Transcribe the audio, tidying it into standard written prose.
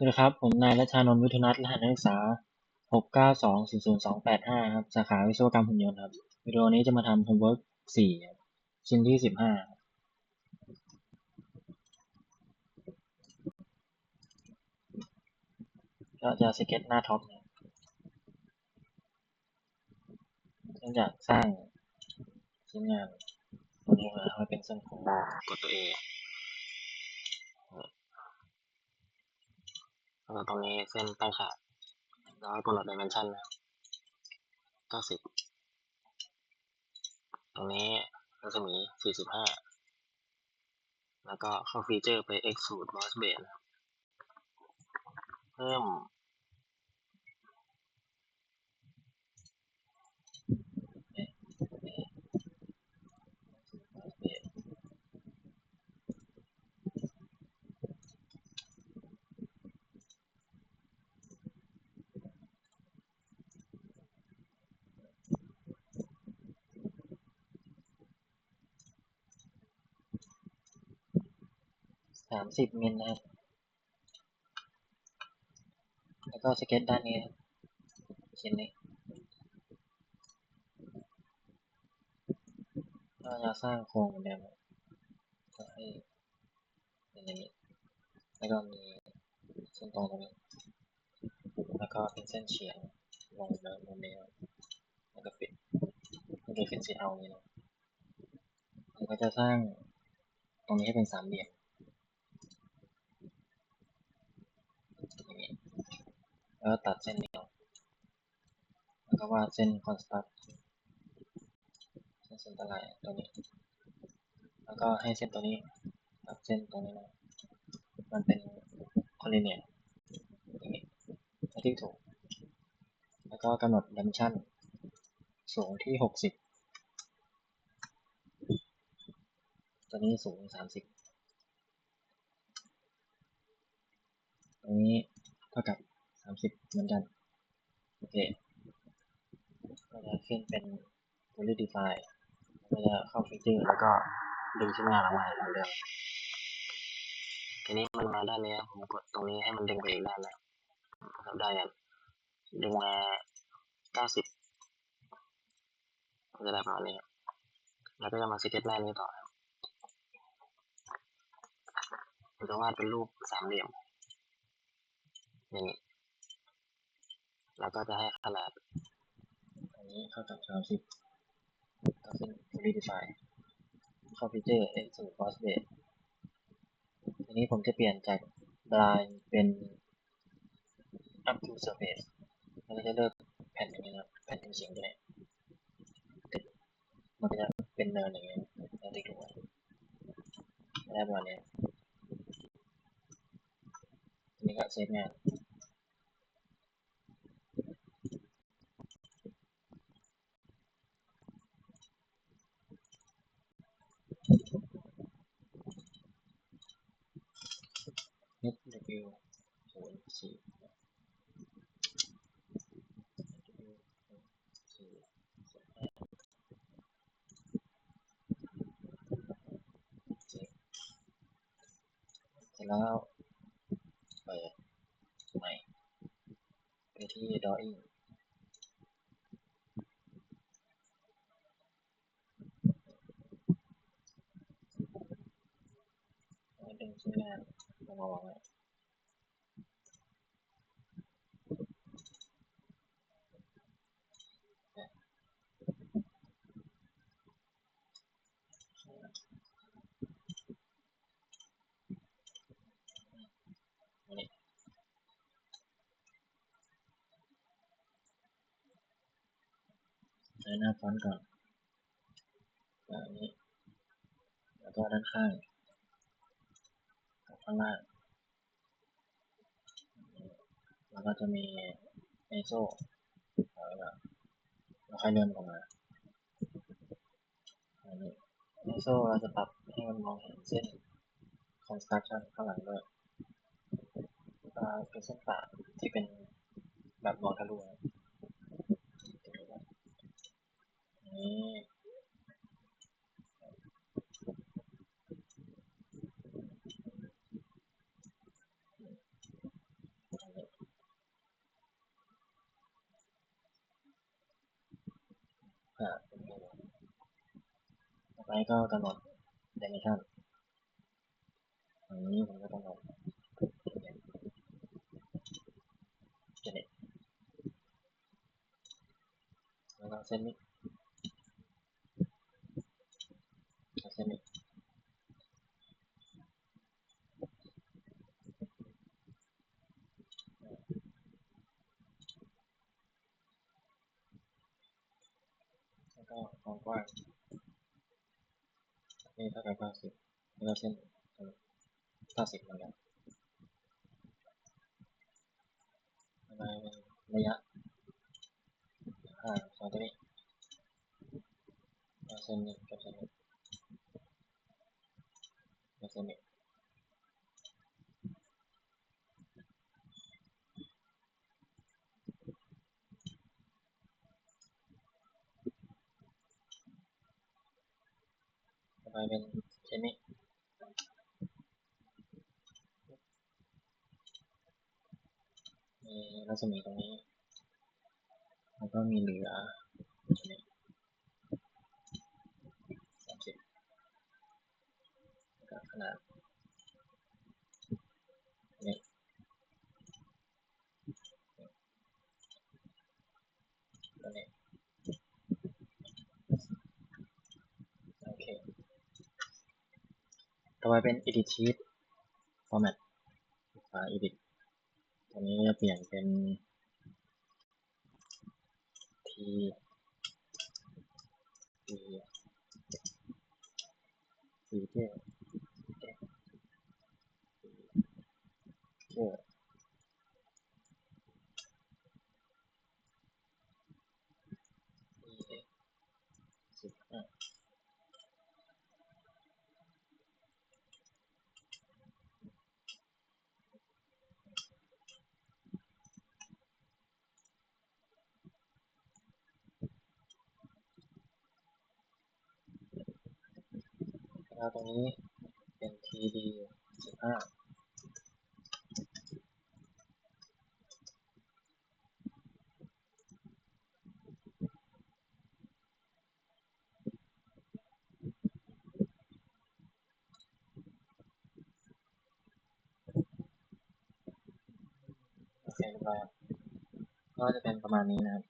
สวัสดีครับผมนายรัชชานนท์วิทุนัทรหัสนักศึกษา692000285ครับสาขาวิศวกรรมหุ่นยนต์ครับวิดีโอนี้จะมาทำโฮมเวิร์ก4ชิ้นที่15ก็จะสเก็ตหน้าท็อปเนื่องจากสร้างชิ้นงานตัวนี้มาให้เป็นเส้นโค้งกดตัว A แล้วก็ตรงนี้เส้นตั้งฉากแล้วกำหนดดิเมนชันนะ90ตรงนี้รัศมี45แล้วก็เข้าฟีเจอร์ไป Extrude Boss Base เพิ่ม30มิลนะครับแล้วก็สเก็ตด้านนี้ชิ้นนี้ก็จะสร้างโครงเหมือนเดิมก็ให้เป็นอย่างนี้แล้วก็มีเส้นตรงนี้แล้วก็เป็นเส้นเฉียงลงมาตรงนี้แล้วก็ปิดมันจะเป็นสีเทานี้นะแล้วก็จะสร้างตรงนี้ให้เป็นสามเหลี่ยมอย่างนี้แล้วตัดเส้นนี้ออกแล้วก็วาดเส้นคอนสตรักเส้นเส้นตะไลตัวนี้แล้วก็ให้เส้นตัวนี้กับเส้นตรงนี้นะมันเป็นคอลลิเนียร์อย่างนี้ที่ถูกแล้วก็กำหนดดิเมนชันสูงที่60ตัวนี้สูง30ตรงนี้เท่ากับ30เหมือนกันโอเคก็จะขึ้นเป็น fully define ก็จะเข้าฟีเจอร์แล้วก็ดึงชิ้นงานออกมาเหมือนเดิมทีนี้มันมาด้านนี้ผมกดตรงนี้ให้มันดึงไปอีกด้านแล้วครับได้กันดึงมา90ก็จะได้ประมาณนี้แล้วก็จะมาสเก็ตหน้านี้ต่อผมจะวาดเป็นรูปสามเหลี่ยมอย่างนี้แล้วก็จะให้ขนาดอันนี้เท่ากับ30ก็เป็น fully define เข้าฟีเจอร์ extrude boss base ทีนี้ผมจะเปลี่ยนจาก blind เป็น up to surface เราก็จะเลือกแผ่นอย่างนี้นะแผ่นเป็นเฉียงตัวนี้มันก็จะเป็นเนินอย่างนี้เราติดลงมาได้ประมาณนี้ทีนี้ก็เซฟงานนิด w 04เสร็จแล้วเปิดใหม่ไปที่ drawing ดึงชิ้นงานลงมาวางไว้นี่ใช้หน้าฟอนต์ก่อนแบบนี้แล้วก็ด้านข้างกับข้างล่างแล้วก็จะมีไอโซ่แล้วค่อยเลื่อนลงมาอันนี้ไอโซ่เราจะปรับให้มันมองเห็นเส้น construction ข้างหลังด้วยเป็นเส้นปากที่เป็นแบบมองทะลุนี้ ก็กำหนด dimension อันนี้ผมก็กำหนด genet แล้วก็เส้นนี้เส้นนี้แล้วก็ความกว้างนี่เท่ากับ90แล้วก็เส้น90เหมือนกันอะไรเป็นระยะสองตัวนี้เส้นนี้กับเส้นนี้กับเส้นนี้ต่อไปเป็นเส้นนี้มีรัศมีตรงนี้แล้วก็มีเหลือเส้นนี้30แล้วก็ขนาดนี้ตัวนี้โอเคต่อไปเป็น edit sheet format edit ตัวนี้จะเปลี่ยนเป็น t t feature feature 15แล้วตรงนี้เป็น td 15โอเคเรียบร้อยก็จะเป็นประมาณนี้นะครับ